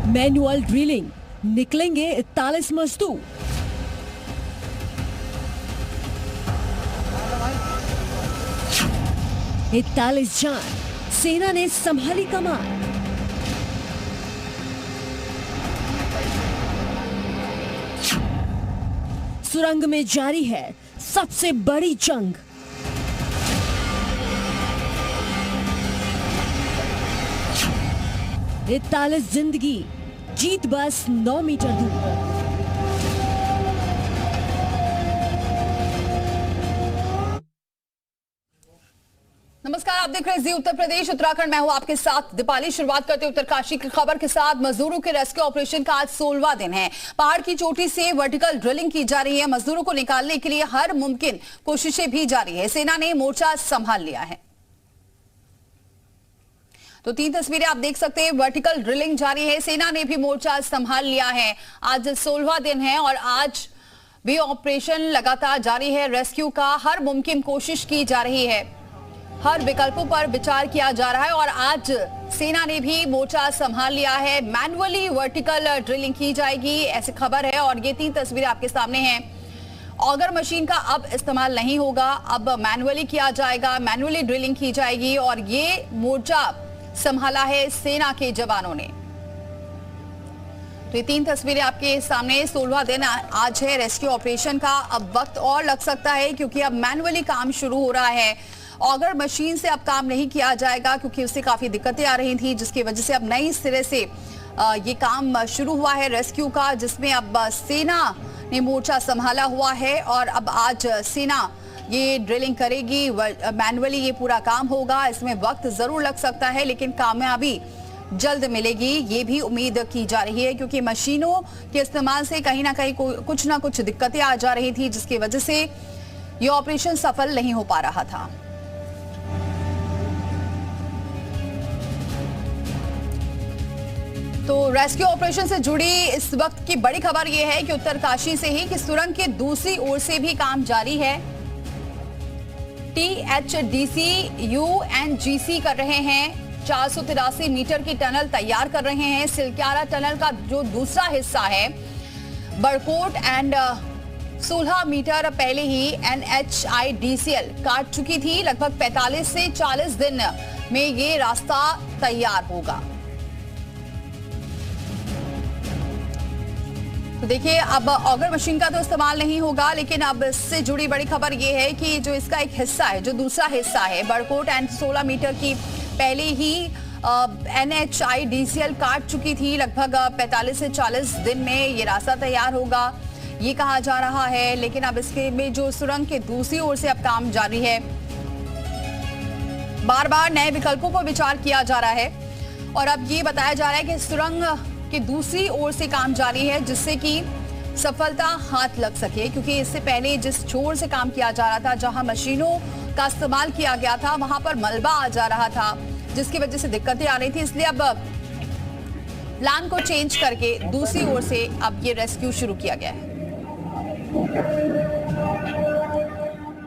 Manual drilling, निकलेंगे 41 मजदूर। इकतालीस जान, सेना ने संभाली कमान। सुरंग में जारी है सबसे बड़ी जंग। इकतालीस जिंदगी, जीत बस 9 मीटर दूर। नमस्कार, आप देख रहे हैं जी उत्तर प्रदेश उत्तराखंड। मैं हूं आपके साथ दीपाली। शुरुआत करते हैं उत्तरकाशी की खबर के साथ। मजदूरों के रेस्क्यू ऑपरेशन का आज 16वां दिन है। पहाड़ की चोटी से वर्टिकल ड्रिलिंग की जा रही है। मजदूरों को निकालने के लिए हर मुमकिन कोशिशें भी जारी है। सेना ने मोर्चा संभाल लिया है। तो 3 तस्वीरें आप देख सकते हैं। वर्टिकल ड्रिलिंग जारी है, सेना ने भी मोर्चा संभाल लिया है। आज 16वां दिन है और आज भी ऑपरेशन लगातार जारी है। रेस्क्यू का हर मुमकिन कोशिश की जा रही है, हर विकल्पों पर विचार किया जा रहा है और आज सेना ने भी मोर्चा संभाल लिया है। मैनुअली वर्टिकल ड्रिलिंग की जाएगी, ऐसी खबर है। और ये 3 तस्वीरें आपके सामने हैं। ऑगर मशीन का अब इस्तेमाल नहीं होगा, अब मैनुअली किया जाएगा, मैनुअली ड्रिलिंग की जाएगी। और ये मोर्चा संभाला है सेना के जवानों ने। तो ये 3 तस्वीरें आपके सामने। 16वां दिन आज है रेस्क्यू ऑपरेशन का। अब वक्त और लग सकता है क्योंकि अब मैनुअली काम शुरू हो रहा है। ऑगर मशीन से अब काम नहीं किया जाएगा क्योंकि उससे काफी दिक्कतें आ रही थी, जिसकी वजह से अब नई सिरे से ये काम शुरू हुआ है रेस्क्यू का, जिसमें अब सेना ने मोर्चा संभाला हुआ है। और अब आज सेना ये ड्रिलिंग करेगी, मैनुअली ये पूरा काम होगा। इसमें वक्त जरूर लग सकता है लेकिन कामयाबी जल्द मिलेगी, ये भी उम्मीद की जा रही है क्योंकि मशीनों के इस्तेमाल से कहीं ना कहीं कुछ ना कुछ दिक्कतें आ जा रही थी, जिसकी वजह से ये ऑपरेशन सफल नहीं हो पा रहा था। तो रेस्क्यू ऑपरेशन से जुड़ी इस वक्त की बड़ी खबर यह है कि उत्तरकाशी से ही कि सुरंग के दूसरी ओर से भी काम जारी है। THDC UNGC कर रहे हैं, 483 मीटर की टनल तैयार कर रहे हैं। सिलक्यारा टनल का जो दूसरा हिस्सा है, बड़कोट एंड 16 मीटर पहले ही NHIDCL काट चुकी थी। लगभग 45 से 40 दिन में ये रास्ता तैयार होगा। तो देखिए, अब ऑगर मशीन का तो इस्तेमाल नहीं होगा, लेकिन अब इससे जुड़ी बड़ी खबर यह है कि जो इसका एक हिस्सा है, जो दूसरा हिस्सा है, बड़कोट एंड 16 मीटर की पहले ही NHIDCL काट चुकी थी। लगभग 45 से 40 दिन में ये रास्ता तैयार होगा, ये कहा जा रहा है। लेकिन अब इसके में जो सुरंग के दूसरी ओर से अब काम जारी है, बार बार नए विकल्पों पर विचार किया जा रहा है। और अब ये बताया जा रहा है कि सुरंग कि दूसरी ओर से काम जारी है, जिससे कि सफलता हाथ लग सके। क्योंकि इससे पहले जिस छोर से काम किया जा रहा था, जहां मशीनों का इस्तेमाल किया गया था, वहां पर मलबा आ जा रहा था, जिसकी वजह से दिक्कतें आ रही थी। इसलिए अब प्लान को चेंज करके दूसरी ओर से अब ये रेस्क्यू शुरू किया गया है।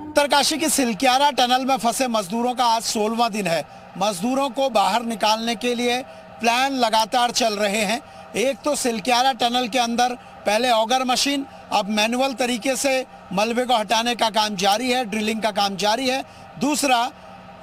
उत्तरकाशी की सिलक्यारा टनल में फंसे मजदूरों का आज 16वां दिन है। मजदूरों को बाहर निकालने के लिए प्लान लगातार चल रहे हैं। एक तो सिलक्यारा टनल के अंदर पहले ऑगर मशीन, अब मैनुअल तरीके से मलबे को हटाने का काम जारी है, ड्रिलिंग का काम जारी है। दूसरा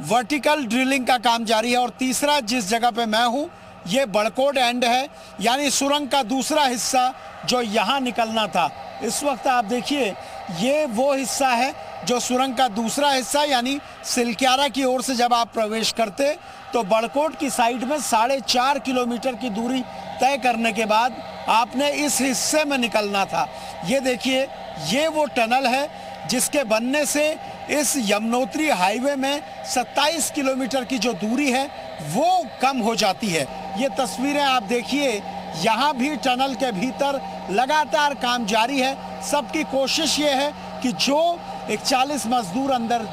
वर्टिकल ड्रिलिंग का काम जारी है। और तीसरा, जिस जगह पे मैं हूँ, ये बड़कोट एंड है, यानी सुरंग का दूसरा हिस्सा जो यहाँ निकलना था। इस वक्त आप देखिए, ये वो हिस्सा है जो सुरंग का दूसरा हिस्सा, यानी सिलक्यारा की ओर से जब आप प्रवेश करते तो बड़कोट की साइड में 4.5 किलोमीटर की दूरी तय करने के बाद आपने इस हिस्से में निकलना था। ये देखिए, ये वो टनल है जिसके बनने से इस यमुनोत्री हाईवे में 27 किलोमीटर की जो दूरी है वो कम हो जाती है। ये तस्वीरें आप देखिए, यहाँ भी टनल के भीतर लगातार काम जारी है। सबकी कोशिश ये है कि जो 41 मजदूर अंदर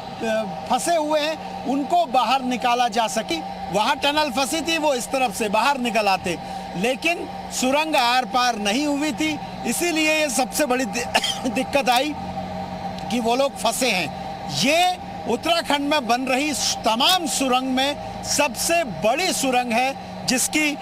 फंसे हुए हैं उनको बाहर निकाला जा सके। वहाँ टनल फंसी थी, वो इस तरफ से बाहर निकल आते, लेकिन सुरंग आर पार नहीं हुई थी। इसीलिए ये सबसे बड़ी दिक्कत आई कि वो लोग फंसे हैं। ये उत्तराखंड में बन रही तमाम सुरंग में सबसे बड़ी सुरंग है, जिसकी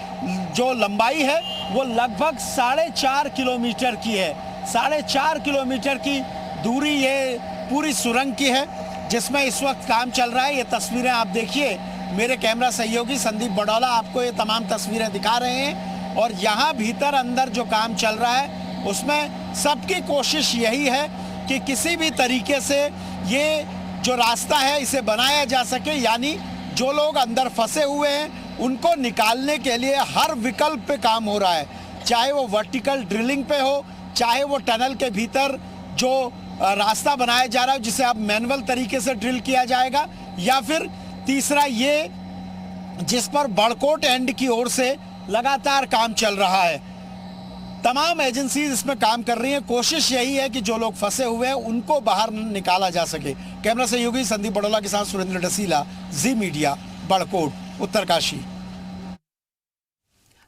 जो लंबाई है वो लगभग 4.5 किलोमीटर की है। 4.5 किलोमीटर की दूरी ये पूरी सुरंग की है जिसमें इस वक्त काम चल रहा है। ये तस्वीरें आप देखिए, मेरे कैमरा सहयोगी संदीप बडौला आपको ये तमाम तस्वीरें दिखा रहे हैं। और यहाँ भीतर अंदर जो काम चल रहा है उसमें सबकी कोशिश यही है कि किसी भी तरीके से ये जो रास्ता है इसे बनाया जा सके, यानी जो लोग अंदर फंसे हुए हैं उनको निकालने के लिए हर विकल्प पे काम हो रहा है, चाहे वो वर्टिकल ड्रिलिंग पे हो, चाहे वो टनल के भीतर जो रास्ता बनाया जा रहा है जिसे अब मैनुअल तरीके से ड्रिल किया जाएगा, या फिर तीसरा ये जिस पर बड़कोट एंड की ओर से लगातार काम चल रहा है। तमाम एजेंसीज इसमें काम कर रही हैं। कोशिश यही है कि जो लोग फंसे हुए हैं उनको बाहर निकाला जा सके। कैमरा सहयोगी संदीप बडौला के साथ सुरेंद्र डसीला, जी मीडिया, बड़कोट, उत्तरकाशी।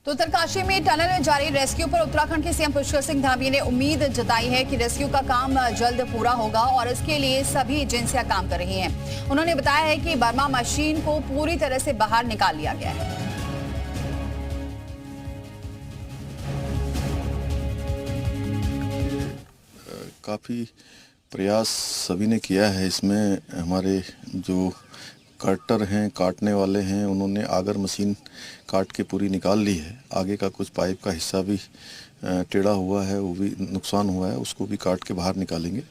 तो उत्तरकाशी में टनल में जारी रेस्क्यू पर उत्तराखंड के सीएम पुष्कर सिंह धामी ने उम्मीद जताई है कि रेस्क्यू का काम जल्द पूरा होगा और इसके लिए सभी एजेंसियां काम कर रही हैं। उन्होंने बताया है कि बर्मा मशीन को पूरी तरह से बाहर निकाल लिया गया है। काफ़ी प्रयास सभी ने किया है। इसमें हमारे जो कटर हैं, काटने वाले हैं, उन्होंने आगर मशीन काट के पूरी निकाल ली है। आगे का कुछ पाइप का हिस्सा भी टेढ़ा हुआ है, वो भी नुकसान हुआ है, उसको भी काट के बाहर निकालेंगे।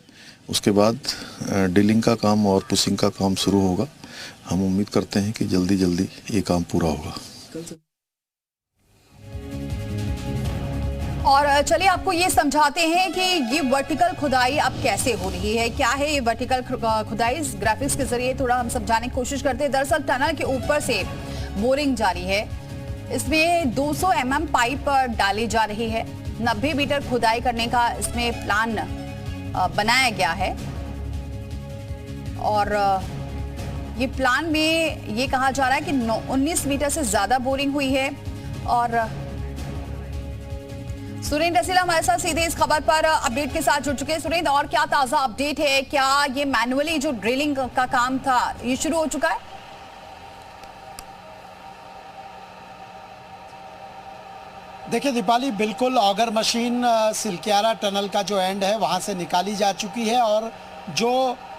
उसके बाद ड्रिलिंग का काम और पुशिंग का काम शुरू होगा। हम उम्मीद करते हैं कि जल्दी जल्दी ये काम पूरा होगा। और चलिए आपको ये समझाते हैं कि ये वर्टिकल खुदाई अब कैसे हो रही है, क्या है ये वर्टिकल खुदाई। इस ग्राफिक्स के जरिए थोड़ा हम समझाने की कोशिश करते हैं। दरअसल टनल के ऊपर से बोरिंग जारी है, इसमें 200 mm पाइप डाली जा रही है। 90 मीटर खुदाई करने का इसमें प्लान बनाया गया है और ये प्लान में ये कहा जा रहा है कि 19 मीटर से ज्यादा बोरिंग हुई है। और सुरेंद्र डसीला हमारे साथ सीधे इस खबर पर अपडेट के साथ जुड़ चुके हैं। सुरेंद्र, और क्या ताजा अपडेट है? क्या ये मैनुअली जो ड्रिलिंग का काम था ये शुरू हो चुका है? देखिए दीपाली, बिल्कुल ऑगर मशीन सिलक्यारा टनल का जो एंड है वहां से निकाली जा चुकी है और जो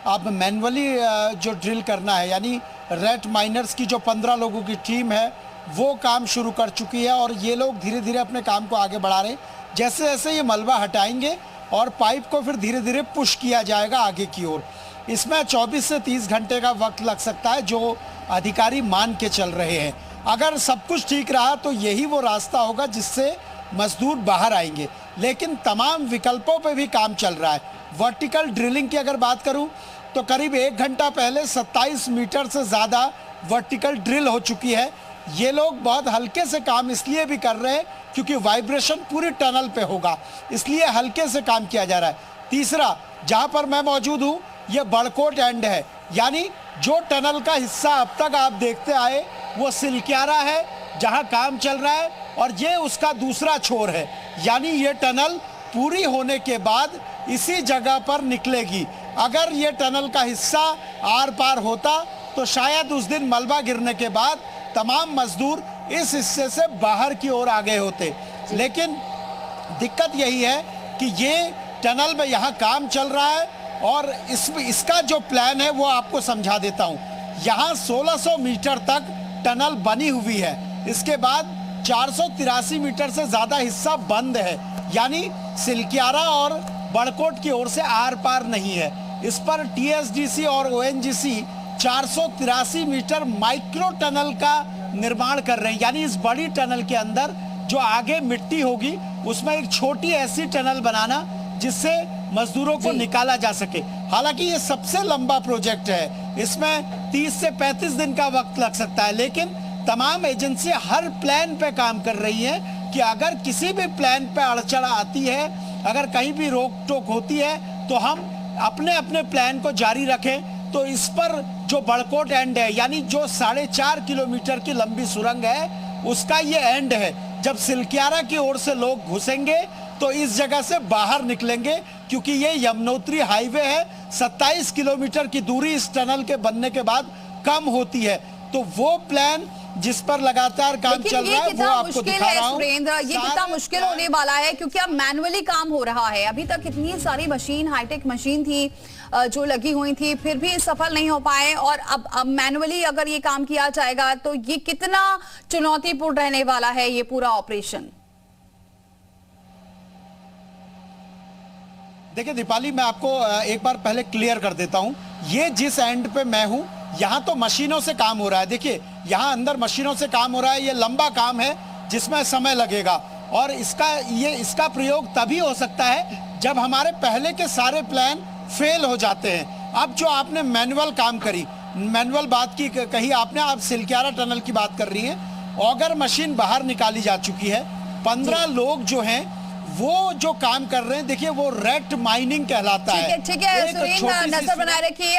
अब मैनुअली जो ड्रिल करना है, यानी रेट माइनर्स की जो 15 लोगों की टीम है वो काम शुरू कर चुकी है और ये लोग धीरे धीरे अपने काम को आगे बढ़ा रहे हैं। जैसे जैसे ये मलबा हटाएंगे और पाइप को फिर धीरे धीरे पुश किया जाएगा आगे की ओर। इसमें 24 से 30 घंटे का वक्त लग सकता है जो अधिकारी मान के चल रहे हैं। अगर सब कुछ ठीक रहा तो यही वो रास्ता होगा जिससे मजदूर बाहर आएंगे, लेकिन तमाम विकल्पों पे भी काम चल रहा है। वर्टिकल ड्रिलिंग की अगर बात करूं तो करीब 1 घंटा पहले 27 मीटर से ज़्यादा वर्टिकल ड्रिल हो चुकी है। ये लोग बहुत हल्के से काम इसलिए भी कर रहे हैं क्योंकि वाइब्रेशन पूरी टनल पे होगा, इसलिए हल्के से काम किया जा रहा है। तीसरा, जहां पर मैं मौजूद हूं ये बड़कोट एंड है, यानी जो टनल का हिस्सा अब तक आप देखते आए वो सिलक्यारा है जहां काम चल रहा है और ये उसका दूसरा छोर है, यानी ये टनल पूरी होने के बाद इसी जगह पर निकलेगी। अगर ये टनल का हिस्सा आर पार होता तो शायद उस दिन मलबा गिरने के बाद तमाम मजदूर इस हिस्से से बाहर की ओर आ गए होते, लेकिन दिक्कत यही है कि ये टनल में यहाँ काम चल रहा है और इसका जो प्लान है वो आपको समझा देता हूँ। यहाँ 1600 मीटर तक टनल बनी हुई है, इसके बाद 483 मीटर से ज्यादा हिस्सा बंद है, यानी सिलक्यारा और बड़कोट की ओर से आर पार नहीं है। इस पर टीएसडीसी और ओएनजीसी 483 मीटर माइक्रो टनल का निर्माण कर रहे हैं, यानी इस बड़ी टनल के अंदर जो आगे मिट्टी होगी उसमें एक छोटी ऐसी टनल बनाना जिससे मजदूरों को निकाला जा सके। हालांकि ये सबसे लंबा प्रोजेक्ट है, इसमें 30 से 35 दिन का वक्त लग सकता है, लेकिन तमाम एजेंसियां हर प्लान पे काम कर रही हैं कि अगर किसी भी प्लान पे अड़चन आती है, अगर कहीं भी रोक टोक होती है तो हम अपने अपने प्लान को जारी रखें। तो इस पर जो बड़कोट एंड है, यानी जो 4.5 किलोमीटर की लंबी सुरंग है उसका ये एंड है। जब सिलक्यारा की ओर से लोग घुसेंगे तो इस जगह से बाहर निकलेंगे, क्योंकि ये यमुनोत्री हाईवे है। 27 किलोमीटर की दूरी इस टनल के बनने के बाद कम होती है, तो वो प्लान जिस पर लगातार काम लेकिन चल ये रहा है वो कितना आपको मुश्किल दिखा है रहा हूं। सुरेंद्र, ये कितना मुश्किल होने वाला है क्योंकि अब मैनुअली काम हो रहा है। अभी तक इतनी सारी मशीन, हाईटेक मशीन थी जो लगी हुई थी, फिर भी सफल नहीं हो पाए, और अब मैनुअली अगर ये काम किया जाएगा तो ये कितना चुनौतीपूर्ण रहने वाला है ये पूरा ऑपरेशन। देखिए दीपाली, मैं आपको एक बार पहले क्लियर कर देता हूं, ये जिस एंड पे मैं हूं यहां तो मशीनों से काम हो रहा है। देखिए यहां अंदर मशीनों से काम हो रहा है, ये लंबा काम है जिसमें समय लगेगा, और इसका प्रयोग तभी हो सकता है जब हमारे पहले के सारे प्लान फेल हो जाते हैं। अब जो आपने मैनुअल काम करी, मैनुअल बात की कही आपने, आप सिलक्यारा टनल की बात कर रही हैं। ऑगर मशीन बाहर निकाली जा चुकी है, 15 लोग जो हैं वो जो काम कर रहे हैं, देखिए वो रेक्ट माइनिंग कहलाता है। ठीक है एक सुरेंद्र, छोटी सी नजर बनाए रखिए।